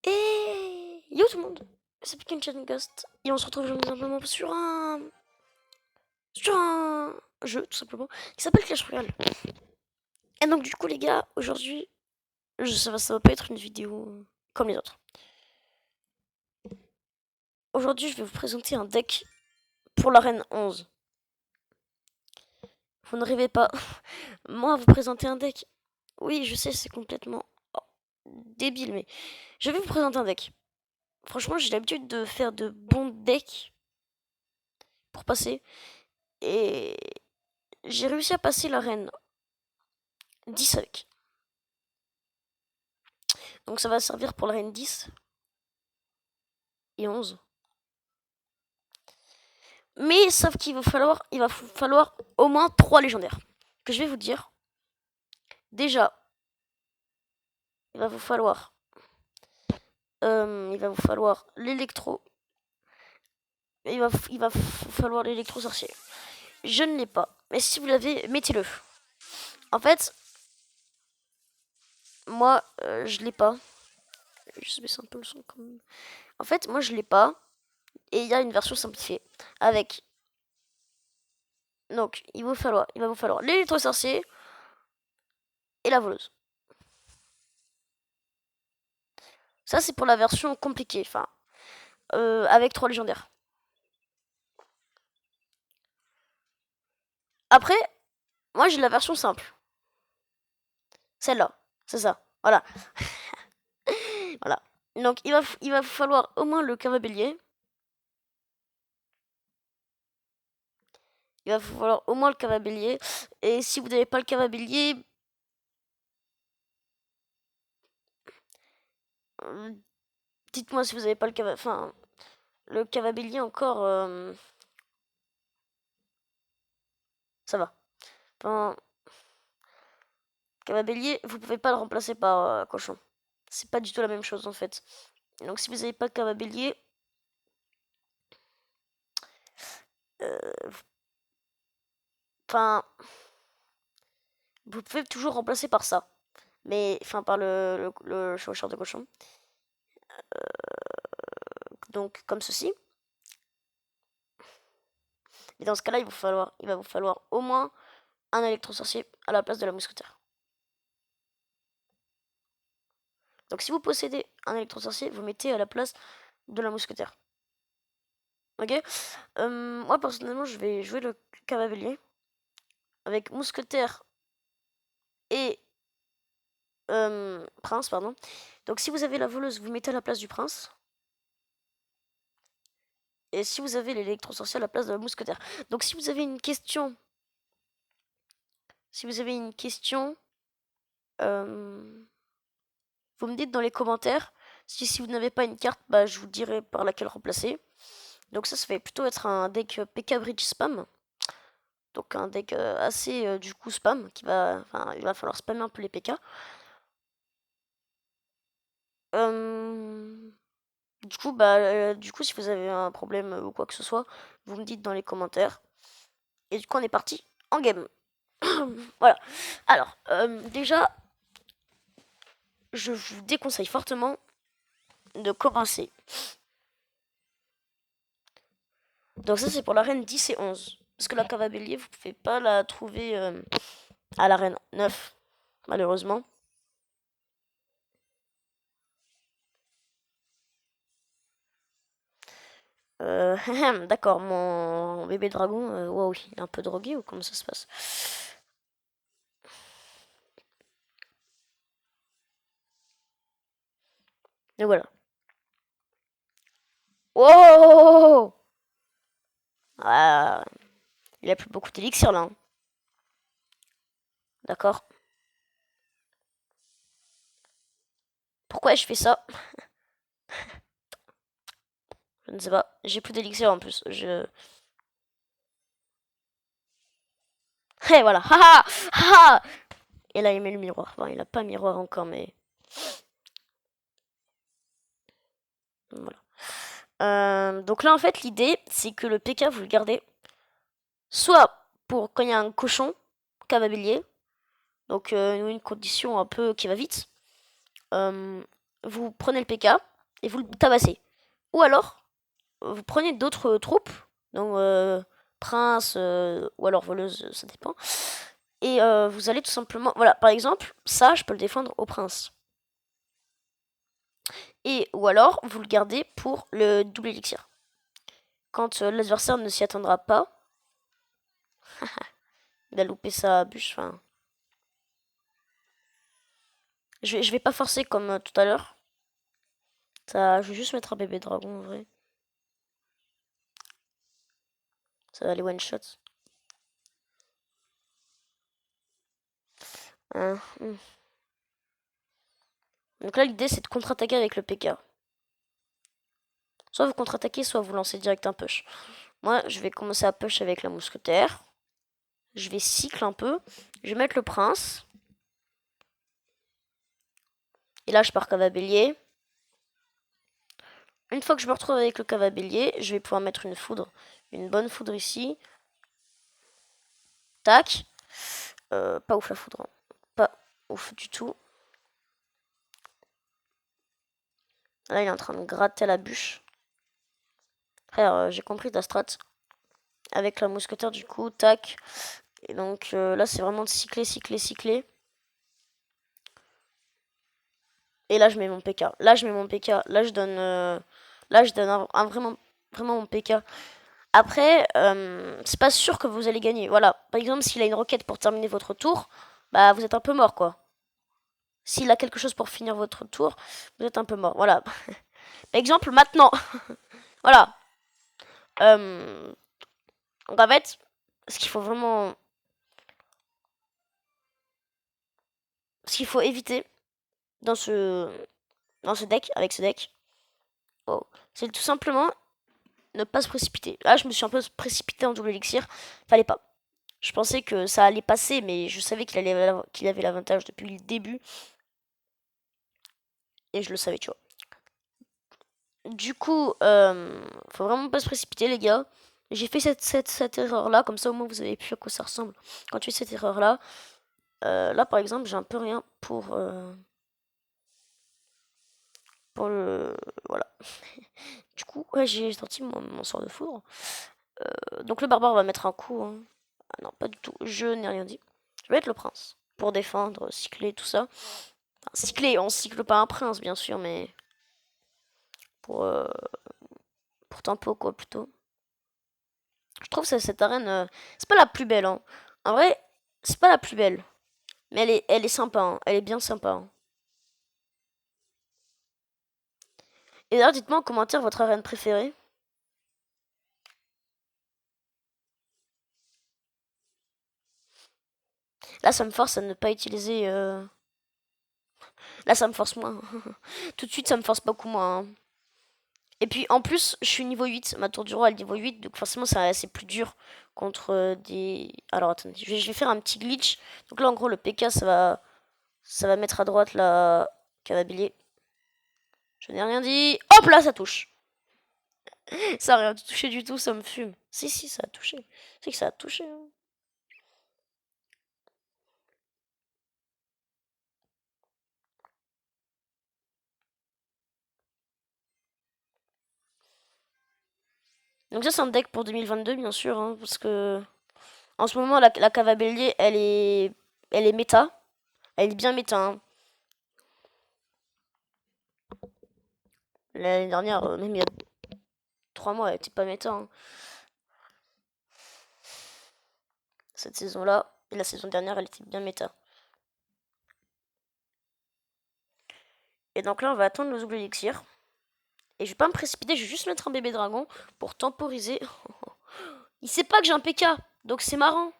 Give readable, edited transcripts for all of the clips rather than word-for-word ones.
Et yo tout le monde, c'est Pick Chat Ghost et on se retrouve aujourd'hui simplement sur un jeu tout simplement qui s'appelle Clash Royale. Et donc du coup les gars, aujourd'hui, ça va pas être une vidéo comme les autres. Aujourd'hui je vais vous présenter un deck pour l'arène 11. Vous ne rêvez pas, moi vous présenter un deck. Oui je sais c'est complètement débile mais je vais vous présenter un deck. Franchement j'ai l'habitude de faire de bons decks pour passer et j'ai réussi à passer l'arène 10 avec. Donc ça va servir pour l'arène 10 et 11. Mais sauf qu'il va falloir au moins 3 légendaires. Que je vais vous dire. Déjà, il va vous falloir l'électro. Il va vous falloir l'électro sorcier. Je ne l'ai pas. Mais si vous l'avez, mettez-le. En fait, moi, je l'ai pas. Je baisse un peu le son quand même. En fait, moi, je l'ai pas. Et il y a une version simplifiée. Avec. Donc, il va vous falloir l'électro sorcier et la voleuse. Ça, c'est pour la version compliquée. Enfin, avec 3 légendaires. Après, moi, j'ai la version simple. Celle-là. C'est ça. Voilà. Voilà. Donc, il va vous falloir au moins le cavabellier. Il va vous falloir au moins le cavabellier. Et si vous n'avez pas le cavabellier, dites-moi si vous n'avez pas le cavabellier. Enfin, le cavabellier encore, ça va. Enfin, cavabellier, vous pouvez pas le remplacer par cochon. C'est pas du tout la même chose en fait. Donc, si vous n'avez pas le cavabellier, enfin, vous pouvez toujours remplacer par ça. Mais, enfin, par le chevaucheur de cochon. Donc, comme ceci. Et dans ce cas-là, il va vous falloir au moins un électro-sorcier à la place de la mousquetaire. Donc si vous possédez un électro-sorcier, vous mettez à la place de la mousquetaire. Ok. Moi personnellement, je vais jouer le cavalier avec mousquetaire et prince, pardon. Donc si vous avez la voleuse, vous mettez à la place du prince. Et si vous avez l'électro-sorcier à la place de la mousquetaire. Donc si vous avez une question... vous me dites dans les commentaires. Si vous n'avez pas une carte, bah, je vous dirai par laquelle remplacer. Donc ça va plutôt être un deck PK Bridge Spam. Donc un deck assez du coup spam. Il va falloir spammer un peu les PK. Du coup, si vous avez un problème ou quoi que ce soit, vous me dites dans les commentaires. Et du coup, on est parti en game. Voilà. Alors, déjà, je vous déconseille fortement de commencer. Donc ça, c'est pour l'arène 10 et 11. Parce que la cavabellier, vous pouvez pas la trouver à l'arène 9, malheureusement. D'accord, mon bébé dragon, wow, il est un peu drogué ou comment ça se passe? Et voilà. Wow! Ah, il a plus beaucoup d'élixir là. Hein. D'accord. Pourquoi je fais ça? Je ne sais pas. J'ai plus d'élixir en plus. Et voilà. Haha! Haha! Et là, il met le miroir. Enfin, il a pas miroir encore, mais. Voilà. Donc là, en fait, l'idée, c'est que le PK, vous le gardez soit pour quand il y a un cochon, cavalier, donc une condition un peu qui va vite. Vous prenez le PK, et vous le tabassez. Ou alors, vous prenez d'autres troupes, donc prince ou alors voleuse, ça dépend. Et vous allez tout simplement, voilà, par exemple, ça, je peux le défendre au prince. Et ou alors, vous le gardez pour le double élixir. Quand l'adversaire ne s'y attendra pas, il a loupé sa bûche. Enfin, je vais pas forcer comme tout à l'heure. Ça, je vais juste mettre un bébé dragon en vrai. Ça va aller one shot. Hmm. Donc là, l'idée c'est de contre-attaquer avec le PK. Soit vous contre-attaquez, soit vous lancez direct un push. Moi, je vais commencer à push avec la mousquetaire. Je vais cycle un peu. Je vais mettre le prince. Et là, je pars cavabélier. Une fois que je me retrouve avec le cavabélier, je vais pouvoir mettre une foudre. Une bonne foudre ici. Tac. Pas ouf la foudre. Hein. Pas ouf du tout. Là, il est en train de gratter la bûche. Frère, j'ai compris ta strat. Avec la mousquetaire, du coup, tac. Et donc là, c'est vraiment de cycler, cycler, cycler. Et là, je mets mon PK. Là, je mets mon PK. Là, je donne vraiment, vraiment mon PK. Après, c'est pas sûr que vous allez gagner. Voilà. Par exemple, s'il a une roquette pour terminer votre tour, bah vous êtes un peu mort, quoi. S'il a quelque chose pour finir votre tour, vous êtes un peu mort. Voilà. Par exemple, maintenant. Voilà. Donc en fait, ce qu'il faut vraiment. Ce qu'il faut éviter dans ce deck, avec ce deck, oh, c'est tout simplement ne pas se précipiter. Là, je me suis un peu précipité en double élixir. Fallait pas. Je pensais que ça allait passer, mais je savais qu'il avait l'avantage depuis le début. Et je le savais, tu vois. Du coup, faut vraiment pas se précipiter, les gars. J'ai fait cette erreur-là, comme ça au moins vous avez pu à quoi ça ressemble. Quand tu fais cette erreur-là, là par exemple, j'ai un peu rien pour le. Voilà. Du coup, ouais, j'ai sorti mon sort de foudre. Donc le barbare va mettre un coup. Hein. Ah non, pas du tout. Je n'ai rien dit. Je vais être le prince. Pour défendre, cycler, tout ça. Enfin, cycler, on cycle pas un prince, bien sûr, mais pour, euh, pour tempo, quoi, plutôt. Je trouve que cette arène, c'est pas la plus belle, hein. En vrai, c'est pas la plus belle. Mais elle est sympa, hein. Elle est bien sympa. Hein. Et d'ailleurs, dites-moi en commentaire votre arène préférée. Là, ça me force à ne pas utiliser. Là, ça me force moins. Tout de suite, ça me force beaucoup moins. Hein. Et puis en plus, je suis niveau 8, ma tour du roi est niveau 8, donc forcément c'est plus dur contre des... Alors attendez, je vais faire un petit glitch. Donc là en gros le PK ça va mettre à droite la cavalier. Je n'ai rien dit. Hop là ça touche. Ça a rien touché du tout, ça me fume. Si si ça a touché. C'est que ça a touché. Hein. Donc ça c'est un deck pour 2022 bien sûr, hein, parce que en ce moment la cavalier elle est méta. Elle est bien méta. Hein. L'année dernière, même il y a 3 mois, elle était pas méta. Hein. Cette saison-là. Et la saison dernière, elle était bien méta. Et donc là, on va attendre le double élixir. Et je vais pas me précipiter, je vais juste mettre un bébé dragon pour temporiser. Il sait pas que j'ai un PK, donc c'est marrant.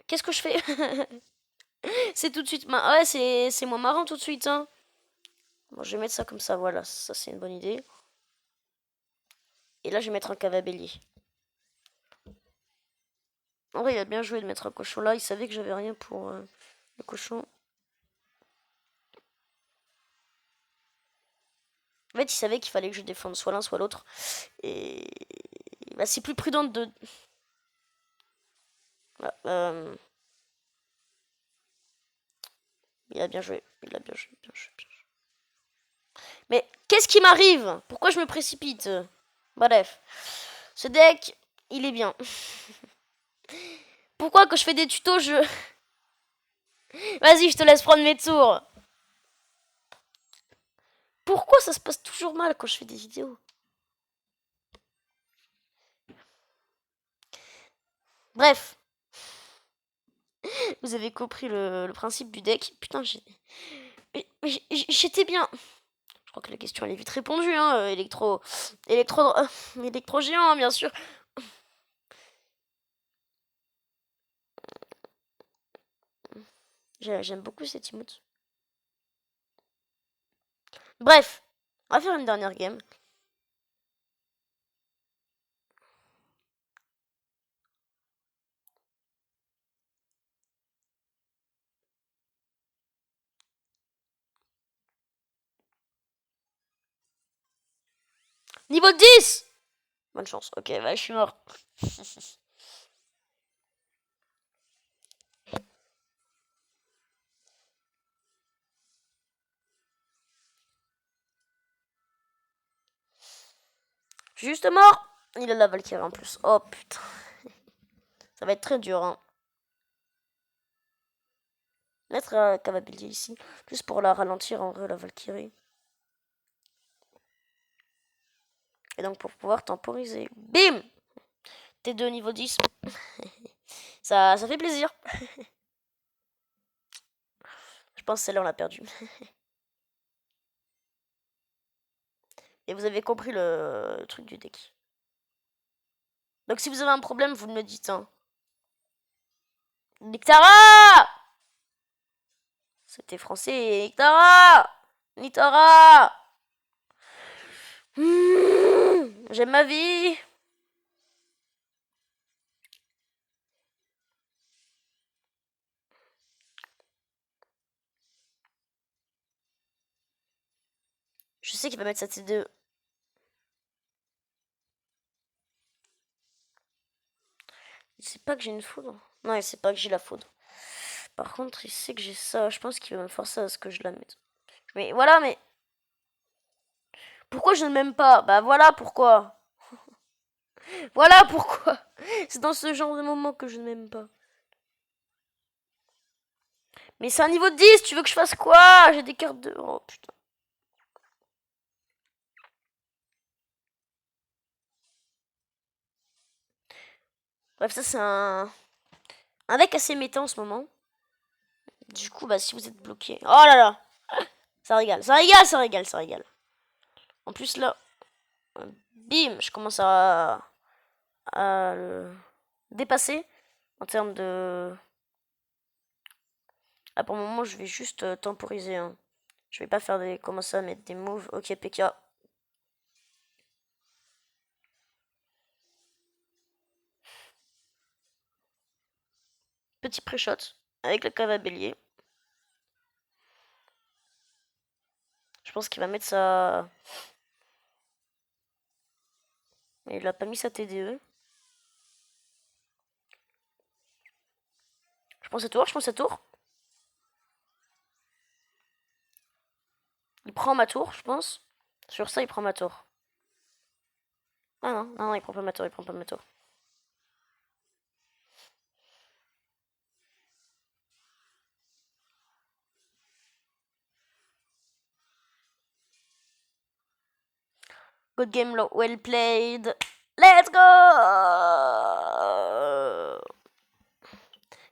Qu'est-ce que je fais? C'est tout de suite. Ouais, c'est moins marrant tout de suite. Hein. Bon, je vais mettre ça comme ça, voilà. Ça, c'est une bonne idée. Et là, je vais mettre un cavabellier. En vrai, il a bien joué de mettre un cochon là. Il savait que j'avais rien pour le cochon. En fait, il savait qu'il fallait que je défende soit l'un, soit l'autre. Et bah, c'est plus prudent de. Voilà, il a bien joué. Il a bien joué, bien joué, bien joué. Mais qu'est-ce qui m'arrive? Pourquoi je me précipite? Bref. Ce deck, il est bien. Pourquoi quand je fais des tutos, je... Vas-y, je te laisse prendre mes tours. Pourquoi ça se passe toujours mal quand je fais des vidéos? Bref. Vous avez compris le principe du deck. Putain, j'étais bien. Je crois que la question elle est vite répondue, hein. Électro géant, hein, bien sûr. J'aime beaucoup cette emote. Bref, on va faire une dernière game. Niveau 10. Bonne chance. Ok, bah, je suis mort. Juste mort. Il a la Valkyrie en plus. Oh putain. Ça va être très dur, hein. Mettre la Cavabilier ici. Juste pour la ralentir en vrai, la Valkyrie. Et donc pour pouvoir temporiser. Bim. T2 niveau 10. Ça fait plaisir. Je pense que celle-là on l'a perdu. Et vous avez compris le truc du deck. Donc si vous avez un problème, vous me le dites, hein. Nictara! C'était français. Nictara! Nictara! J'aime ma vie. Je sais qu'il va mettre sa T2. Il sait pas que j'ai une foudre. Non, il sait pas que j'ai la foudre. Par contre, il sait que j'ai ça. Je pense qu'il va me forcer à ce que je la mette. Mais voilà, mais... Pourquoi je ne m'aime pas? Bah voilà pourquoi. Voilà pourquoi. C'est dans ce genre de moment que je ne m'aime pas. Mais c'est un niveau 10, tu veux que je fasse quoi? J'ai des cartes de... Oh putain. Bref, ça c'est un deck assez méta en ce moment. Du coup, bah si vous êtes bloqué... Oh là là. Ça régale, ça régale, ça régale, ça régale. En plus là... Bim, je commence à le dépasser en termes de... Ah, pour le moment, je vais juste temporiser. Hein. Je vais pas faire des... commencer à mettre des moves. Ok, PK. Petit pré-shot avec le cave à bélier. Je pense qu'il va mettre sa... Il a pas mis sa TDE. Je pense à tour, je pense à tour. Il prend ma tour, je pense. Sur ça, il prend ma tour. Ah non, non, il prend pas ma tour, il prend pas ma tour. Good game, well played. Let's go!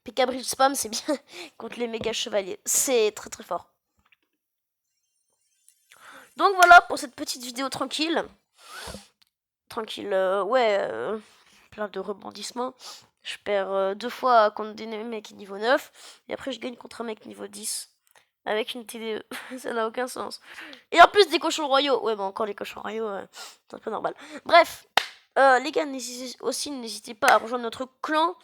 PK Bridge Spam, c'est bien contre les méga chevaliers. C'est très très fort. Donc voilà pour cette petite vidéo tranquille. Tranquille, plein de rebondissements. Je perds 2 fois contre des mecs niveau 9. Et après, je gagne contre un mec niveau 10. Avec une TDE. Ça n'a aucun sens. Et en plus, des cochons royaux. Ouais, bah encore les cochons royaux, c'est un peu normal. Bref, les gars, n'hésitez pas à rejoindre notre clan.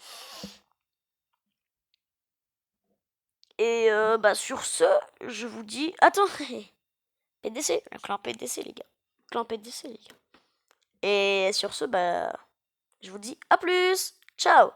Et bah sur ce, je vous dis... Attends, PDC, le clan PDC, les gars. Clan PDC, les gars. Et sur ce, bah... Je vous dis à plus. Ciao.